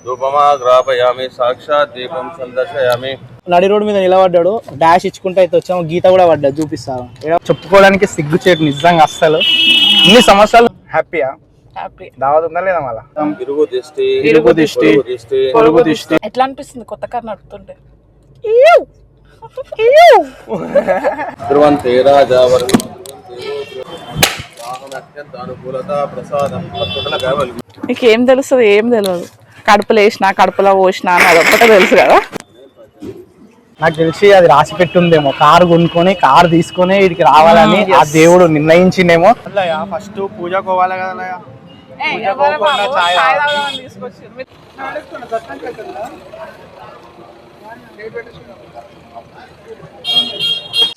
ధూపమాగ్రాపయామి సాక్షాత్ దీపం సందర్శయామి. నడి రోడ్డు మీద నిలబడ్డాడు, డాష్ ఇచ్చుకుంటూ అయితే వచ్చాము. గీత కూడా పడ్డా, చూపిస్తాను. చెప్పుకోవడానికి సిగ్గుచేటు నిజంగా అస్సలు. ఇన్ని సంవత్సరాలు హ్యాపీయా? దావత్ ఉందా లేదా? మళ్ళా ఇరుగు దిష్టి ఎట్లా అనిపిస్తుంది కొత్త కార్ నడుపుతుంటే? నీకేం తెలుస్తుంది? ఏం తెలియదు. కడుపులో వేసినా కడుపులో పోసినా అని అదొక్కటే తెలుసు కదా. నాకు తెలిసి అది రాసి పెట్టుందేమో. కారు కొనుక్కొని కారు తీసుకొని వీడికి రావాలని ఆ దేవుడు నిర్ణయించిందేమో. ఫస్ట్ పూజ పోవాలి కదా.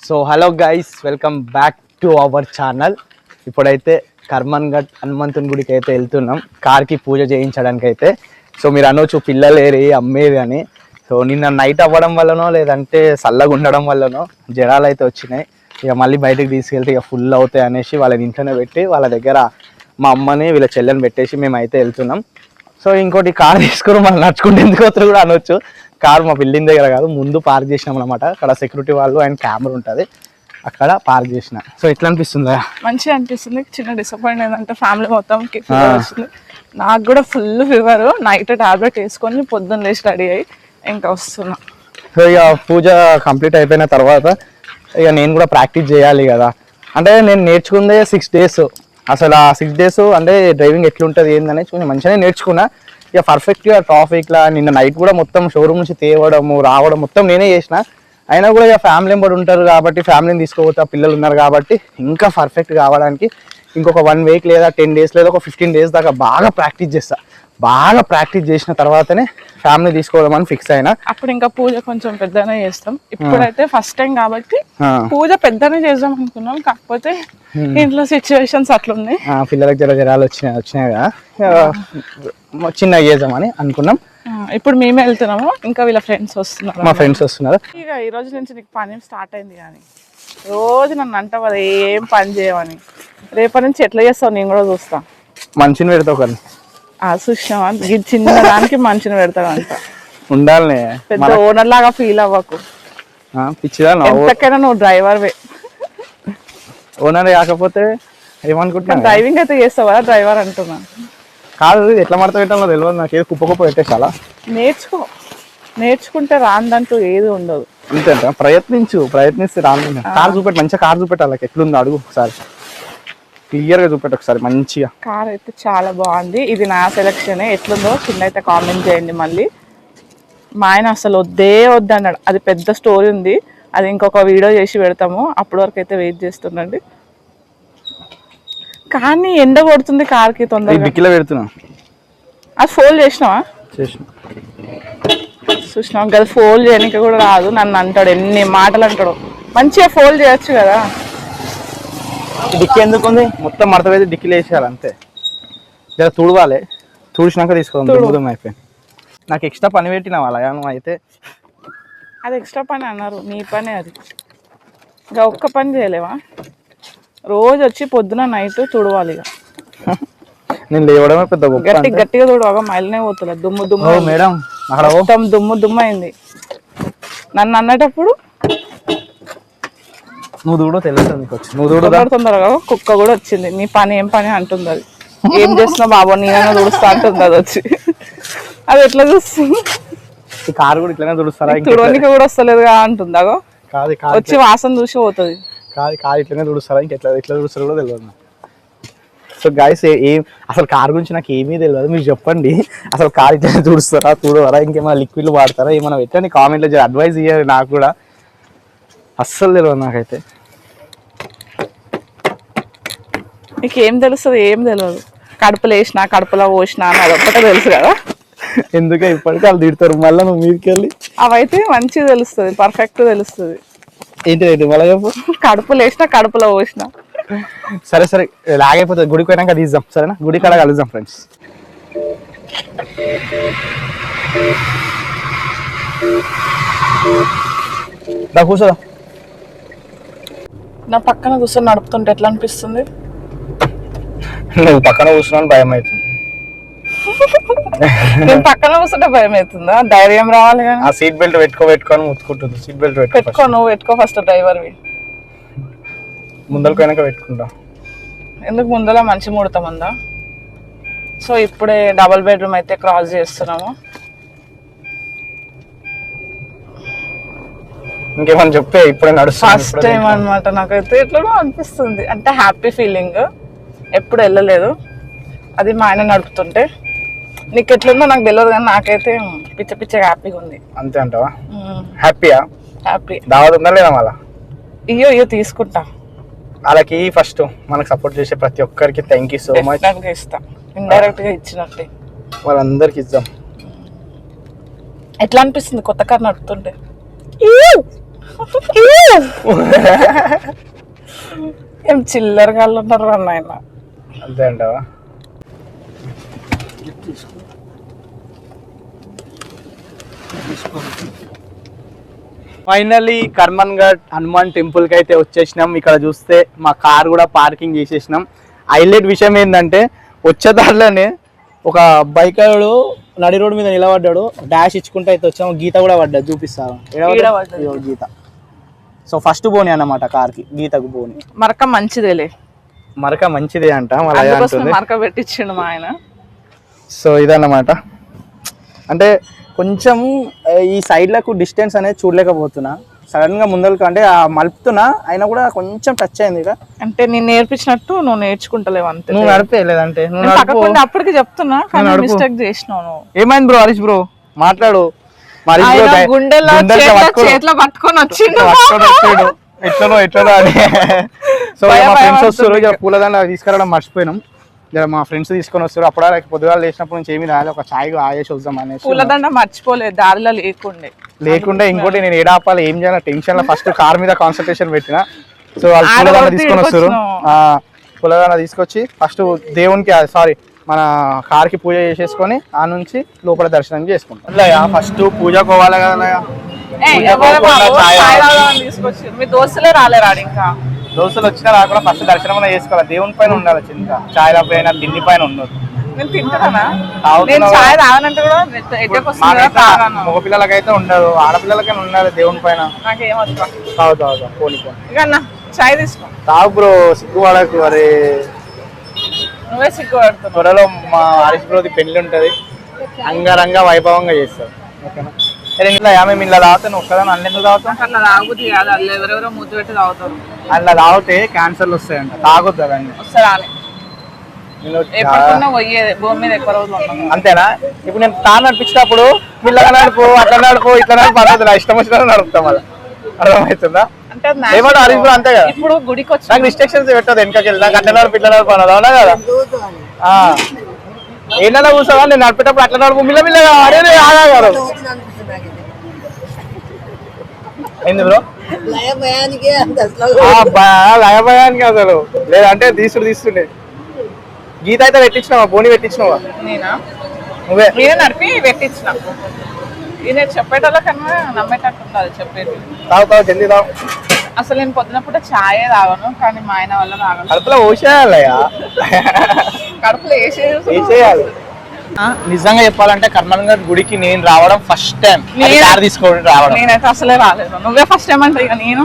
So hello guys, welcome back to our channel. ఇప్పుడైతే కర్మన్ ఘట్ హనుమంతుని గుడికి అయితే వెళ్తున్నాం, కార్కి పూజ చేయించడానికి అయితే. సో మీరు అనొచ్చు పిల్లలేరి అమ్మేది అని. సో నిన్న నైట్ అవ్వడం వల్లనో లేదంటే చల్లగా ఉండడం వల్లనో జ్వరాలు అయితే వచ్చినాయి. ఇక మళ్ళీ బయటకు తీసుకెళ్తే ఇక ఫుల్ అవుతాయి అనేసి వాళ్ళని ఇంట్లోనే పెట్టి వాళ్ళ దగ్గర మా అమ్మని వీళ్ళ చెల్లెని పెట్టేసి మేము అయితే వెళ్తున్నాం. సో ఇంకోటి కార్ తీసుకుని మనం నడుచుకుంటే ఎందుకు వస్తారు కూడా అనొచ్చు. కారు మా బిల్డింగ్ దగ్గర కాదు, ముందు పార్క్ చేసినాం అనమాట. అక్కడ సెక్యూరిటీ వాళ్ళు అండ్ కెమెరా ఉంటుంది, అక్కడ పార్క్ చేసిన. సో ఎట్లా అనిపిస్తుందా? మంచిగా అనిపిస్తుంది. చిన్న డిసప్పాయింట్ ఏంటంటే ఫ్యామిలీ మొత్తంకి ఫీవర్ వస్తుంది. నాకు కూడా ఫుల్ ఫీవర్. నైట్ టాబ్లెట్ వేసుకొని పొద్దున్న లేచి రెడీ అయ్యి ఇంకా వస్తున్నా. సో ఇక పూజ కంప్లీట్ అయిపోయిన తర్వాత ఇక నేను కూడా ప్రాక్టీస్ చేయాలి కదా. అంటే నేను నేర్చుకుందే 6 days. అసలు ఆ 6 days అంటే డ్రైవింగ్ ఎట్లుంటుంది ఏందని కొంచెం మంచిగానే నేర్చుకున్నా. ఇక పర్ఫెక్ట్గా ట్రాఫిక్లా నిన్న నైట్ కూడా మొత్తం షోరూమ్ నుంచి తేవడము రావడం మొత్తం నేనే చేసిన. అయినా కూడా ఇక ఫ్యామిలీ మెంబర్ ఉంటారు కాబట్టి ఫ్యామిలీని తీసుకోపోతా, పిల్లలు ఉన్నారు కాబట్టి ఇంకా పర్ఫెక్ట్ కావడానికి ఇంకొక 1 week లేదా 10 days లేదా ఒక 15 days దాకా బాగా ప్రాక్టీస్ చేస్తా. బాగా ప్రాక్టీస్ చేసిన తర్వాతనే ఫ్యామిలీ తీసుకోవడం అని ఫిక్స్ అయినా. అప్పుడు ఇంకా పూజ కొంచెం పెద్దనే చేస్తాం. ఇప్పుడైతే ఫస్ట్ టైం కాబట్టి పూజ పెద్దనే చేద్దాం అనుకున్నాం. కాకపోతే ఇంట్లో సిచ్యువేషన్స్ అట్లున్నాయి. పిల్లలకి జ్వరాలు వచ్చినాయి కదా, చిన్నగా చేద్దామని అనుకున్నాం. ఇప్పుడు మేమే వెళ్తున్నాము, ఇంకా వీళ్ళ ఫ్రెండ్స్ వస్తున్నారు. మా ఫ్రెండ్స్ వస్తున్నారు. ఇక ఈ రోజు నుంచి నీకు పని స్టార్ట్ అయింది. కానీ రోజు నన్ను అంటావు అది ఏం పని చేయమని. రేపటి నుంచి ఎట్లా చేస్తావు నేను కూడా చూస్తా. మంచిని పెడతావు కానీ చూసినావా, చిన్న దానికి మంచిని పెడతాడంట. ఉండాలి, పెద్ద ఓనర్ లాగా ఫీల్ అవ్వకు. పిచ్చిదా ఎంతకైనా నువ్వు డ్రైవర్వే. ఓనర్ కాకపోతే ఏమనుకుంటున్నా, డ్రైవింగ్ అయితే చేస్తావు కదా, డ్రైవర్ అంటున్నా. కాదు, ఎట్లా మడత పెట్టాలో తెలియదు నాకు. ఏదో కుప్ప పెట్టేసాలా? నేర్చుకుంటే రాందంటూ ఏది ఉండదు. అంతే, ప్రయత్నిస్తే రాను. కార్ చూపెట్టి, మంచిగా కార్ చూపెట్టాలి. ఎట్లుందో అడుగు ఒకసారి, క్లియర్ గా చూపెట్టు ఒకసారి మంచిగా. కార్ అయితే చాలా బాగుంది. ఇది నా సెలెక్షన్. ఎట్లుందో కింద అయితే కామెంట్ చేయండి. మళ్ళీ మా ఆయన అసలు వద్దు అన్నాడు. అది పెద్ద స్టోరీ ఉంది, అది ఇంకొక వీడియో చేసి పెడతాము. అప్పటి వరకు అయితే వెయిట్ చేస్తుండండి. కానీ ఎండ కొడుతుంది కార్కి తొందరగా. డిక్కీలో పెడుతున్నా. అది ఫోల్డ్ చేసినావా? చూసినావా, గది ఫోల్డ్ చేయడానికి కూడా రాదు. నన్ను అంటాడు, ఎన్ని మాటలు అంటాడు. మంచిగా ఫోల్డ్ చేయొచ్చు కదా. డిక్కీ ఎందుకు ఉంది? మొత్తం మడత వేసి డిక్కీలో వేసేయాలి అంతే. జర తుడవాలి, తుడిచినాక తీసుకోవాలి. అయిపోయింది. నాకు ఎక్స్ట్రా పని పెట్టిన వాళ్ళ నువ్వు అయితే. అది ఎక్స్ట్రా పని అన్నారు, నీ పని అది. ఇంకా ఒక్క పని చేయలేవా? రోజు వచ్చి పొద్దున నైట్ తుడవాలి. ఇక నేను లేవడమే పెద్ద గట్టిగా తుడవగా మైలనే పోతుంది. దుమ్ము మేడం, మొత్తం దుమ్ము అయింది. నన్ను అన్నటప్పుడు నువ్వు దూడో తెలుస్తుంది. తొందరగా కుక్క కూడా వచ్చింది. నీ పని ఏం పని అంటుంది. అది ఏం చేస్తున్నావు బాబు, నేనైనా తుడుస్తా అంటుంది. అది వచ్చి అది ఎట్లా చూస్తుంది? ఈ కారు కూడా ఇట్లనే తుడుస్తారా? తుడవనికి కూడా వస్తలేదుగా అంటుంది. అగో వచ్చి వాసన చూసి పోతుంది. కారు ఇట్లనే తుడుస్తారా? ఇంకెట్లా తుడుస్తారో కూడా తెలియదు. సో గైస్, అసలు కార్ గురించి నాకు ఏమీ తెలియదు. మీరు చెప్పండి, అసలు కార్ ఇట్లనే తుడుస్తారా, తుడవరా, ఇంకేమైనా లిక్విడ్లు వాడతారా, ఏమైనా పెట్టండి కామెంట్లో. అడ్వైస్ ఇవ్వాలి, నాకు కూడా అస్సలు తెలియదు నాకైతే. నీకేం తెలుస్తుంది? ఏం తెలియదు. కడుపులో వేసినా కడుపులో పోసినా అని అదొక్కటే తెలుసు కదా. ఎందుకే ఇప్పటికీ వాళ్ళు తిడతారు మళ్ళీ నువ్వు మీదకి వెళ్ళి. అవైతే మంచిగా తెలుస్తుంది, పర్ఫెక్ట్ తెలుస్తుంది. ఏంటి మళ్ళీ చెప్పు. కడుపులో వేసినా కడుపులో పోసినా. సరే లాగైపోతుంది. గుడికి పోయినాక తీద్దాం, సరేనా? గుడి కాడ కలుద్దాం ఫ్రెండ్స్. కూర్చోదా. నా పక్కన కూర్చొని నడుపుతుంటే ఎట్లా అనిపిస్తుంది? నువ్వు పక్కన కూర్చున్నాను భయం అవుతుంది. నేను పక్కన కూర్చుంటే భయం అవుతుందా? ధైర్యం రావాలి కానీ. ఆ సీట్ బెల్ట్ పెట్టుకొని ముత్తుకుంటుంది. సీట్ బెల్ట్ పెట్టుకో, నువ్వు పెట్టుకో ఫస్ట్, డ్రైవర్వి. ముందరకు వెనక పెట్టుకుంటా. ఎందుకు ముందర మంచి ముడతామందా? సో ఇప్పుడే డబుల్ బెడ్రూమ్ అయితే క్రాస్ చేస్తున్నాము. ఇంకేమని చెప్తే ఇప్పుడే నడుస్తుంది. ఫస్ట్ టైం అనమాట నాకైతే ఎట్లనో అనిపిస్తుంది. అంటే హ్యాపీ ఫీలింగ్, ఎప్పుడు వెళ్ళలేదు. అది మా ఆయన నడుపుతుంటే. నీకు ఎట్లుందో నాకు తెలియదు కానీ నాకైతే పిచ్చ పిచ్చగా హ్యాపీగా ఉంది. అంతే అంటావా? హ్యాపీయా? హ్యాపీ. దావత్ ఉందా లేదా మళ్ళా? ఇయ్యో తీసుకుంటా. వాళ్ళకి ఫస్ట్ మనకు సపోర్ట్ చేసే ప్రతి ఒక్కరికి థ్యాంక్ యూ సో మచ్. ఇస్తా, ఇండైరెక్ట్ గా ఇచ్చినట్టే వాళ్ళందరికి ఇద్దాం. ఎట్లా అనిపిస్తుంది కొత్త కార్ నడుపుతుంటే? ఏం చిల్లర కాళ్ళు ఉన్నారు అన్న ఆయన. అంతే అంటావా? ఫైనల్లీ కర్మన్ ఘాట్ హనుమాన్ టెంపుల్ కి అయితే వచ్చేసినాం. ఇక్కడ చూస్తే మా కార్ కూడా పార్కింగ్ చేసేసినాం. హైలైట్ విషయం ఏంటంటే వచ్చేదారిలోనే ఒక బైకర్ నడి రోడ్ మీద నిలబడ్డాడు. డాష్ ఇచ్చుకుంటూ అయితే వచ్చాము. గీత కూడా పడ్డది, చూపిస్తాను. గీత. సో ఫస్ట్ బోని అన్నమాట కార్కి, గీతకు బోని. మరక మంచిదేలే, మరక మంచిదే అంట, మరక పెట్టించిండు మా ఆయన. సో ఇదన్నమాట. అంటే కొంచెం ఈ సైడ్లకు డిస్టెన్స్ అనేది చూడలేకపోతున్నా. సడన్ గా ముందరకు అంటే మలుపుతున్నా అయినా కూడా కొంచెం టచ్ అయింది. ఇక అంటే నేను నేర్పించినట్టు నువ్వు నేర్చుకుంటలేవు అంతే. నువ్వు నడిపేలేదంటే అప్పటికి చెప్తున్నా మిస్టేక్ చేసినావు. ఏమైంది బ్రో? హరీష్ బ్రో మాట్లాడు. గుండెలో చేతిలో పట్టుకొని వచ్చిండు ఎట్లనో అని. సో మా ఫ్రెండ్స్ వస్తారు, ఇక పూలదండ తీసుకురావడం మర్చిపోయినాం. మా ఫ్రెండ్స్ తీసుకొని వస్తారు. అప్పుడు పొద్దుగాల లేచినప్పుడు నుంచి ఏమి రాలేదు, ఒక ఛాయ్ ఆయేసి వద్దాం అనేసి. పూలదండ మర్చిపోలేదు, దారిలో లేకుండే ఇంకోటి నేను ఏడాపాలి ఏం చేయాలి టెన్షన్ లో ఫస్ట్ కార్ మీద కాన్సన్ట్రేషన్ పెట్టిన. సో వాళ్ళు పూలదండ తీసుకొని వస్తారు. పూలదండ తీసుకొచ్చి ఫస్ట్ దేవునికి మన కార్ కి పూజ చేసేసుకొని ఆ నుంచి లోపల దర్శనం చేసుకుంటాం. ఫస్ట్ పూజకు పోవాలి కదా. మీ దోస్తులే రాలేరాడు ఇంకా. దోస్తులు వచ్చినా రాకుండా ఫస్ట్ దర్శనం చేసుకోవాలి. దేవుని పైన ఉండాలి, చిన్న చాయ్ పైన తిండి పైన ఉండదు. నేను తింటున్నా, మగ పిల్లలకైతే ఉండదు, ఆడపిల్లలకైనా ఉండాలి దేవుని పైన. చాయ్ తీసుకో. తాగు బ్రో, సిగ్గుపడకు. అరే నువ్వే సిగ్గుపడుతున్నావు. త్వరలో మా హరీష్ బ్రోది పెళ్లి ఉంటది, అంగరంగ వైభవంగా చేస్తారు. ఓకేనా? మేము ఇలా తాగుతాను ఒక్కదాన్ని. అన్ని ఎందుకు తాగుతాం? అట్లా తాగుతుంది కాదు, అట్లా ఎవరెవరో ముద్దు పెట్టి తాగుతారు. అట్లా తాగితే క్యాన్సర్లు వస్తాయంట, తాగొద్దు అవన్నీ. అంతేనా? ఇప్పుడు నేను కార్ నడిపించినప్పుడు పిల్లగా నడుపు, అట్లా నడుపు, ఇట్లా నడుపు పద్ధతి ఇష్టం వచ్చిన నడుపుతాం. అలా అర్థమవుతుందా? ఏమంటే హరీష్ బ్రో అంతే కదా. ఇప్పుడు గుడికి వచ్చి నాకు రిస్ట్రిక్షన్స్ పెట్టదు, వెనకకి నాకు అట్లా నడుపు ఇట్లా నడుపు అన్నది. అవునా కదా? ఏదైనా కూర్చోవా, నేను నడిపేటప్పుడు అట్లా నడుపు మిల్లమిల్లగా అదే ఆగా. ఏంది బ్రో? లయభయానికి అసలు లేదంటే తీసుండే. గీత అయితే పెట్టించినావా? బోని పెట్టించినావా? నేనా? నువ్వే నడిపి పెట్టించిన. నేను చెప్పేటోళ్ళ కన్నా నమ్మేటట్టు ఉండాలి చెప్పేది. తాగుతావు, జల్దీ తాగు. అసలు నేను పొద్దునప్పుడు ఛాయే తాగను, కానీ మా ఆయన వల్ల తాగను. కడుపులో పోసేయాలయ్యా, కడుపులో వేసేయాలి. నిజంగా చెప్పాలంటే కర్మన్ ఘాట్ గుడికి నేను రావడం ఫస్ట్ టైం. తీసుకోవడం రావడం నేనైతే అసలే రాలేదు. నువ్వే ఫస్ట్ టైం అంటే ఇక నేను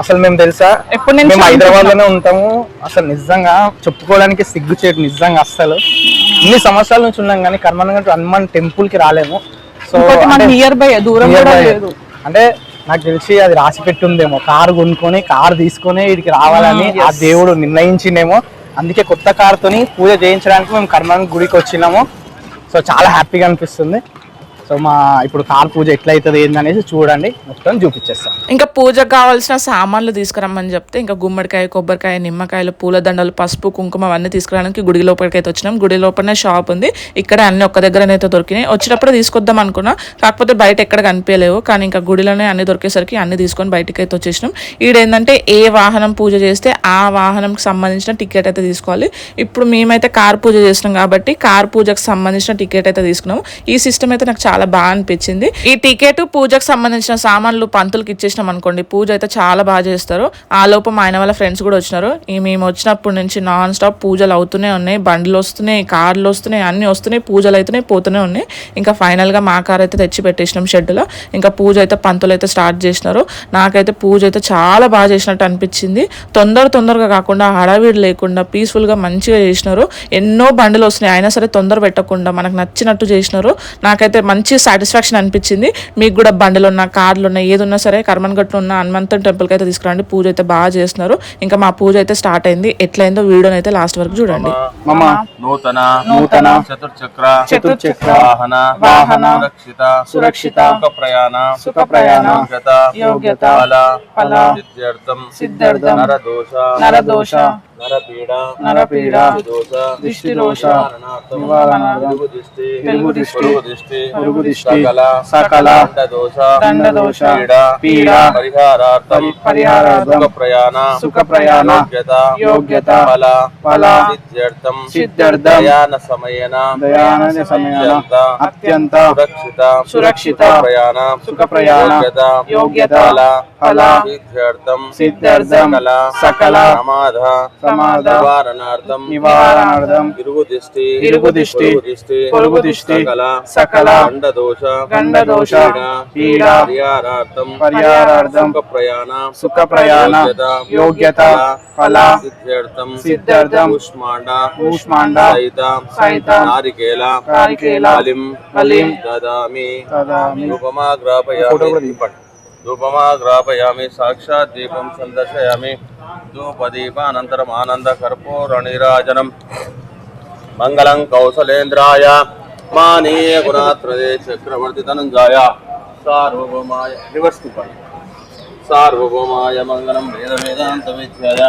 అసలు మేము తెలుసా, ఎప్పుడు మేము హైదరాబాద్ లోనే ఉంటాము. అసలు నిజంగా చెప్పుకోవడానికి సిగ్గుచేటు. నిజంగా అసలు ఇన్ని సంవత్సరాల నుంచి ఉన్నాం కానీ కర్మన్ ఘాట్ హనుమాన్ టెంపుల్ కి రాలేము. సో నియర్ బై, దూరం లేదు. అంటే నాకు తెలిసి అది రాసి పెట్టుందేమో, కారు కొనుక్కొని కారు తీసుకొని వీడికి రావాలని ఆ దేవుడు నిర్ణయించిందేమో. అందుకే కొత్త కారుతోని పూజ చేయించడానికి మేము కర్మన్ గుడికి వచ్చినాము. సో చాలా హ్యాపీగా అనిపిస్తుంది. సో మా ఇప్పుడు కార్ పూజ ఎట్లయితుంది ఏందనేసి చూడండి, మొత్తం చూపించేస్తాం. ఇంకా పూజకు కావాల్సిన సామాన్లు తీసుకురమ్మని చెప్తే ఇంకా గుమ్మడికాయ, కొబ్బరికాయ, నిమ్మకాయలు, పూలదండలు, పసుపు, కుంకుమ అవన్నీ తీసుకురావడానికి గుడి లోపలికి అయితే వచ్చినాం. గుడి లోపలనే షాప్ ఉంది, ఇక్కడ అన్ని ఒక్క దగ్గరనైతే దొరికినాయి. వచ్చేటప్పుడు తీసుకొద్దాం అనుకున్నా, కాకపోతే బయట ఎక్కడ కనిపించలేవు. కానీ ఇంకా గుడిలోనే అన్ని దొరికేసరికి అన్ని తీసుకొని బయటకి అయితే వచ్చేసినాం. ఈడేంటంటే ఏ వాహనం పూజ చేస్తే ఆ వాహనంకి సంబంధించిన టికెట్ అయితే తీసుకోవాలి. ఇప్పుడు మేమైతే కార్ పూజ చేసినాం కాబట్టి కార్ పూజకు సంబంధించిన టికెట్ అయితే తీసుకున్నాం. ఈ సిస్టమ్ అయితే నాకు చాలా బాగా అనిపించింది. ఈ టికెట్ పూజకు సంబంధించిన సామాన్లు పంతులకి ఇచ్చేసిన పెట్టేసినాం అనుకోండి, పూజ అయితే చాలా బాగా చేస్తారు. ఆ లోపు మా ఆయన వాళ్ళ ఫ్రెండ్స్ కూడా వచ్చినారు. మేము వచ్చినప్పటి నుంచి నాన్ స్టాప్ పూజలు అవుతూనే ఉన్నాయి, బండ్లు వస్తున్నాయి, కార్లు వస్తున్నాయి, అన్నీ వస్తున్నాయి, పూజలు అయితేనే పోతూనే ఉన్నాయి. ఇంకా ఫైనల్గా మా కార్ అయితే తెచ్చి పెట్టేసినాం షెడ్లో. ఇంకా పూజ అయితే పంతులు అయితే స్టార్ట్ చేసినారు. నాకైతే పూజ అయితే చాలా బాగా చేసినట్టు అనిపించింది. తొందరగా కాకుండా హడావిడి లేకుండా పీస్ఫుల్గా మంచిగా చేసినారు. ఎన్నో బండ్లు వస్తున్నాయి, అయినా సరే తొందర పెట్టకుండా మనకు నచ్చినట్టు చేసినారు. నాకైతే మంచి సాటిస్ఫాక్షన్ అనిపించింది. మీకు కూడా బండ్లు ఉన్నా, కార్లు ఉన్నా, ఏది ఉన్నా సరే కర్మన్ఘట్లో ఉన్న హనుమంతుని టెంపుల్కి అయితే తీసుకురండి. పూజ అయితే బాగా చేస్తున్నారు. ఇంకా మా పూజ అయితే స్టార్ట్ అయింది. ఎట్లయిందో వీడియోని అయితే లాస్ట్ వరకు చూడండి. నూతన చతుర్చక్ర వాహన సురక్షిత సుఖ ప్రయాణ యోగ్యత ఫల సిద్ధ్యర్థం నరదోష నరపీడ దిష్టిదోష నివారణార్థం సకల దండదోష పీడ పరిహారార్థం సుఖ ప్రయాణ యోగ్యత ఫల సిద్ధ్యర్థం దయాన సమయన అత్యంత సురక్షిత సుఖ ప్రయాణ యోగ్యత ఫల సిద్ధ్యర్థం సకల నివారణార్థం ఇరుగు దిష్టి పొరుగు దిష్టి సకల గండదోష పీడ పరిహారార్థం సుఖ ప్రయాణ యోగ్యత ఫల సిద్ధ్యర్థం కూష్మాండ సహిత నారికేల బలిం దదామి ధూపమాగ్రాపయామి సాక్షాత్ దీపం సందర్శయామి ధూపదీపానంతరం ఆనంద కర్పూర నీరాజనం మంగళం కౌసలేంద్రాయ మానీయ గుణాత్రదే చక్రవర్తి ధనంజాయ సార్వభౌమాయ రివర్స్ సార్వభౌమాయ మంగళం వేద వేదాంత విద్యాయ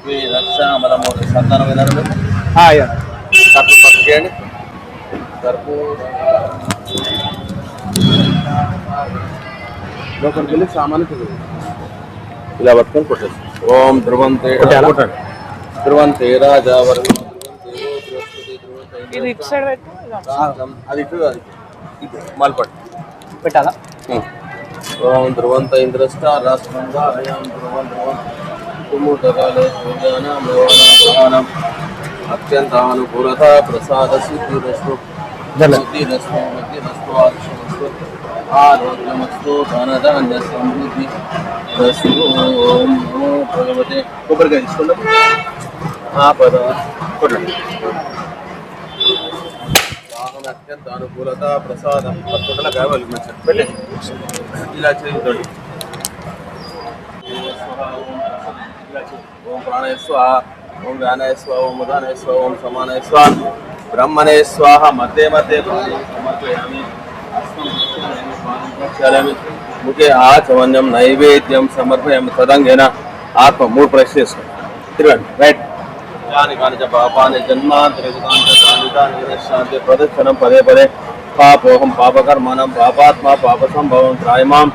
వేదక్షామలమూర్తి సంతాన వినరు చేయండి. కర్పూర లోపలికి వెళ్ళి సామాను ఇలా పట్టుకొని కొట్టేసి ఓం ధ్రువంతే రాజా అది ఇటు మాల్పట్టు పెట్టాలా? ఓం ధ్రువంత ఇంద్రష్ట రాష్ట్రం అత్యంతానుకూలత ప్రసాద సిద్ధిరస్తు ఆయుషమస్తు ఆరోగ్యమస్తు ధనధాన్య సమృద్ధి రస్తు. ఓం నమో భగవతే కొబ్బరికాయ తీసుకుంటాం. పద కొట్టండి. అత్యంత అనుకూలత ప్రసాదం పట్టుదల కావాలి మంచిగా పెళ్ళి ఇలా చేయండి. ఓం ప్రాణయ స్వాహ ఓం వ్యానయ స్వాహ ఓం ఉదానయ స్వాహ ఓం సమానయ స్వాహ బ్రహ్మణే స్వాహ మధ్య మధ్య సమర్పయామి ముఖే ఆచమన్యం నైవేద్యం సమర్పయామి తదంగేన ఆత్మ 3 ప్రశ్న చేసుకోండి. తిరగండి. రైట్. కాని కాని పాపాన్ని జన్మాంతరిశాంతి ప్రదక్షిణం పదే పదే పాపోహం పాపకర్మణం పాపాత్మ పాప సంభవం త్రాయమాం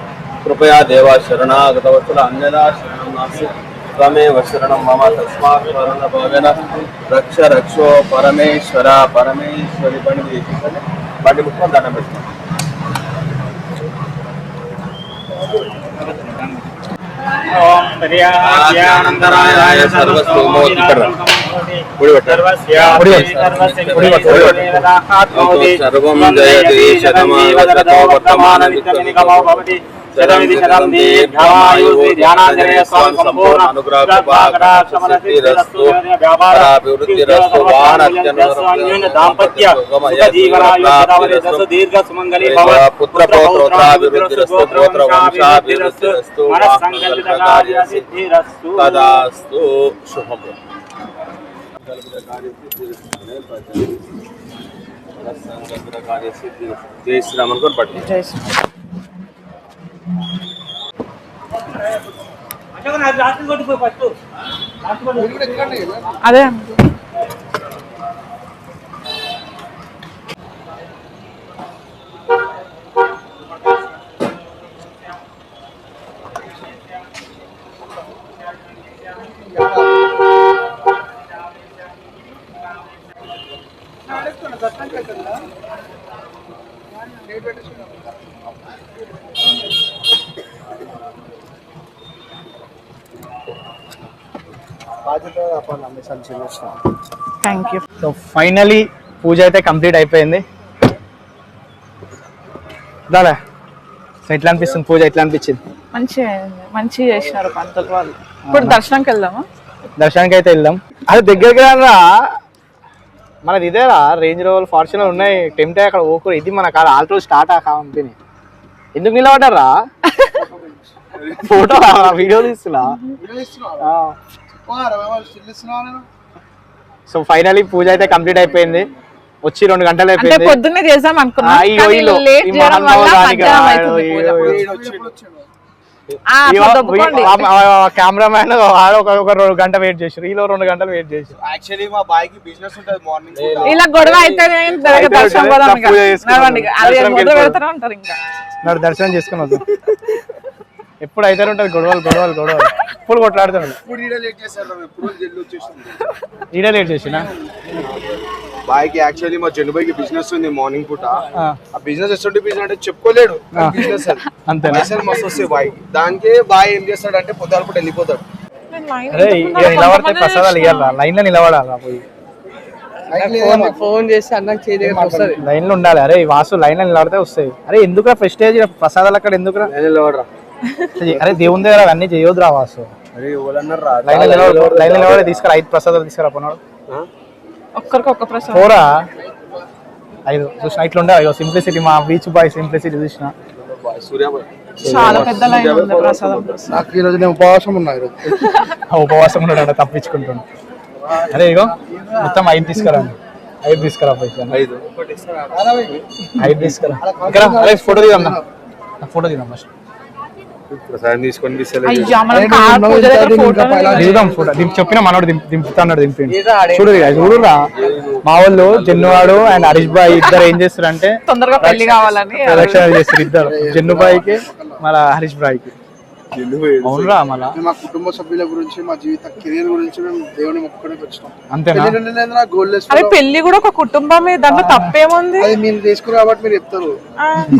కృపయా దేవా శరణాగతవత్సల అన్యదా శరణం నాస్తి త్వమేవ శరణం మమ తస్మాత్ శరణభావేన రక్ష రక్షో పరమేశ్వర పరమేశ్వరి. బండి ముఖ్యం దండం పెట్టుకోండి. సర్వం జయతి శతమావశతో వర్తమాన నిత్యమికమోభవతి శతమితి శతం దీర్ఘమాయుః ధ్యానాంజనేయ స్వామి సంపూర్ణ అనుగ్రహకృపాకటాక్షమనసిద్ధిరస్తు వ్యాపారాభివృద్ధిరస్తు వాహనాన్యోన్య దాంపత్య సుఖజీవనాయుష్యదావరిరస్తు దీర్ఘసుమంగళీ భవ పుత్రపౌత్రోత్రాభివృద్ధిరస్తు గోత్రవంశాభివృద్ధిరస్తు మనస్సంకల్పితకార్యసిద్ధిరస్తు తదాస్తు. శుభం. జై శ్రీరామ్ అనుకోని పట్టి. అదే థ్యాంక్ యూ. సో ఫైనలీ పూజ అయితే కంప్లీట్ అయిపోయింది. దాదా సో ఎట్లా అనిపిస్తుంది పూజ, ఎట్లా అనిపించింది? మంచిగా చేసినారు పంతులు వాళ్ళు. ఇప్పుడు దర్శనంకి వెళ్దామా? దర్శనానికి అయితే వెళ్దాం. అది దగ్గరికి రా, మనది ఇదేరా రేంజ్ రోవర్ ఫార్చునర్ ఉన్నాయి, టెంప్టే అక్కడ ఓకూరు. ఇది మన కాడ ఆల్టో స్టార్ట్ ఆ కంపెనీ. ఎందుకు నిలబడ్డారా? ఫోటో వీడియో తీస్తున్నా. సో ఫైనలీ పూజ అయితే కంప్లీట్ అయిపోయింది. వచ్చి 2 గంటలు అయిపోయింది. పొద్దున్నే చేద్దాం అనుకున్నా, కెమెరామ్యాన్ ఒక 2 గంటలు వెయిట్ చేసారు, ఈలో 2 గంటలు వెయిట్ చేసారు. యాక్చువల్లీ మా బాయ్కి బిజినెస్ ఉంటుంది మార్నింగ్. ఇలా గొడవ అయితే దర్శనం చేసుకుని వద్దాం. ఎప్పుడు అయితే ఉంటది గొడవలు గొడవలు గొడవలు. ఇప్పుడు కొట్లాడుతున్నాడు. ఈడ లేట్ చేసినా బాయ్కి యాక్చువల్లీ మా జెండు బాయ్కి బిజినెస్ ఉంది మార్నింగ్ పూట. ఆ బిజినెస్ ఎటువంటి బిజినెస్ అంటే చెప్పుకోలేడు బిజినెస్ అంతేనా? మస్తు వస్తాయి బాయ్. దానికి బాయ్ ఏం చేస్తాడంటే పొద్దున పూట వెళ్ళిపోతాడు. అరే నిలబడితే ప్రసాదాలు ఇవ్వాలా, లైన్ లో నిలబడాలా, పోయి ఫోన్ చేసి అన్నకు చేయలేదు లైన్ లో ఉండాలి. అరే వాసు లైన్ లో నిలబడితే వస్తాయి. అరే ఎందుకురా ప్రెస్టేజ్ ప్రసాదాలు అక్కడ ఎందుకురా? అరే దేవుని దగ్గర అన్ని చేయొద్దురా వాసు. లైన్ లో నిలబడి తీసుకురా, 5 ప్రసాదాలు తీసుకురా పోనాడు. ఒక్కరికి ఒక్క ప్రసాదం పోరా 5 చూసిన ఇట్లా ఉండే. సింప్లిసిటీ మా బీచ్ బాయ్ సింప్లిసిటీ చూసిన. చాలా పెద్ద లైన్ ఉంది ప్రసాదం. నాకు ఈ రోజు నేను ఉపవాసం ఉన్నా. ఉపవాసం ఉన్నాడు తప్పించుకుంటాను. అరే ఇగో మొత్తం 5 తీసుకురా, 5 తీసుకురా పైసా 5 తీసుకురా. ఇక్కడ అరే ఫోటో దిగాం, ఫోటో దిగాం ఫస్ట్. ప్రసాదం తీసుకొని దిగుదాం ఫోటో. చెప్పిన మనోడు దింపుతున్నాడు, దింపి చూడురా. మా వాళ్ళు జన్నువాడు అండ్ హరీష్ బాయ్ ఇద్దరు ఏం చేస్తారు అంటే తొందరగా పెళ్లి కావాలని ప్రదక్షిణలు చేస్తారు ఇద్దరు, జన్ను బాయ్కి మళ్ళా హరీష్ బాయ్కి. అవునురా మళ్ళా మా కుటుంబ సభ్యుల గురించి, మా జీవిత కెరీర్ గురించి మేము దేవుని మొక్కుకోడానికి వచ్చినాం. అంతేనా? అరే పెళ్లి కూడా ఒక కుటుంబమే, దాంట్లో తప్పేముంది? అది మీరు చేసుకున్నారు కాబట్టి మీరు చెప్తారు.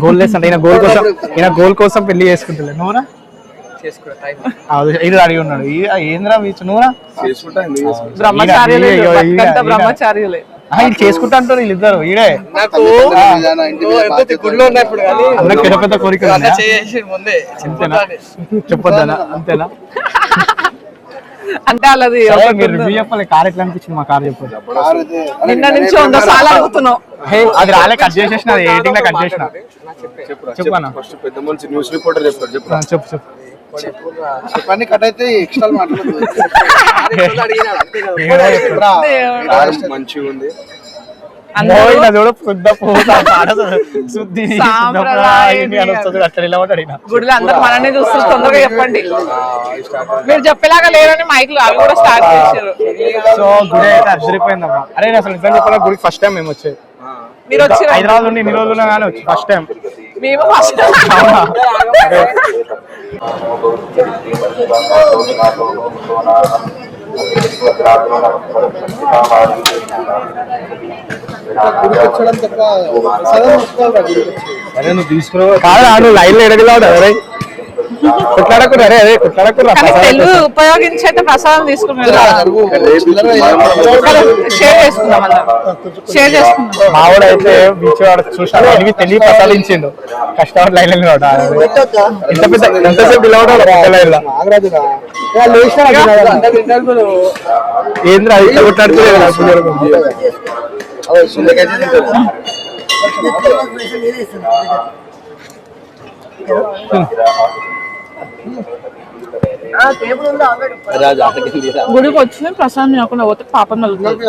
గోల్ లెస్ అంటే ఈయన గోల్ కోసం పెళ్లి చేసుకుంటలే. నువ్వురా ఇది అడిగి ఉన్నాడు. ఏంద్రా వీచు నువ్వురా బ్రహ్మచార్యులే వీళ్ళు చేసుకుంటా అంటారు వీళ్ళిద్దరు. ఈడే పెద్ద పెద్ద కోరికలు చెప్పొద్దానా? అంతేనా? అంటే అలాది మీరు రివ్యూ చెప్పాలి. కార్ ఎట్లా అనిపించింది? మా కార్ చెప్పండి. నిన్న నుంచి 100 సార్లు అడుగుతున్నావు. అది రాలే, కట్ చేసేసిన, అది ఎడిటింగ్ లో కట్ చేసిన. చెప్పనా? పెద్ద మంచి న్యూస్ రిపోర్టర్ చెప్తారు. చెప్పు చెప్పు చెప్పండి. కట్ అయితే ఎక్స్ట్రా మాట్లాడదు. మంచిగా ఉంది. గుడిలో అందరూ మననే చూస్తారు. తొందరగా చెప్పండి. మీరు చెప్పేలాగా లేరని మైక్లు అవి కూడా స్టార్ట్ చేశారు. సో గుడి అయితే అదిరిపోయిందమ్మా. అరే అసలు నిజం చెప్పాలి, గుడికి ఫస్ట్ టైం మేము వచ్చేది. మీరు వచ్చి హైదరాబాద్ నుండి ఇన్ని రోజులు కానీ వచ్చి ఫస్ట్ టైం. మేము ఫస్ట్ అరే నువ్వు తీసుకురా కాదు, నువ్వు లైన్ లో ఎడగలాడు. అరే కొట్లాడకురా, అరే అదే కొట్లాడకురా. తెలుగు ఉపయోగించి అయితే ప్రసాదం తీసుకున్నారు. షేర్ చేసుకుందాం, షేర్ చేసుకుందాం. మావాడు అయితే బీచ్ వాడు చూసాడు, అన్ని తెలివి ప్రసాదించిండు. కష్టపడి లైన్ ఎంత పెద్ద ఎంతసేపు నిలబడాలి లైన్ లో. ఏంద్రా ఇట్లా కొట్లాడుతుంది? గుడికి వచ్చిన ప్రసాదం తినకుండా పోతే పాపం నలుగుతుంది.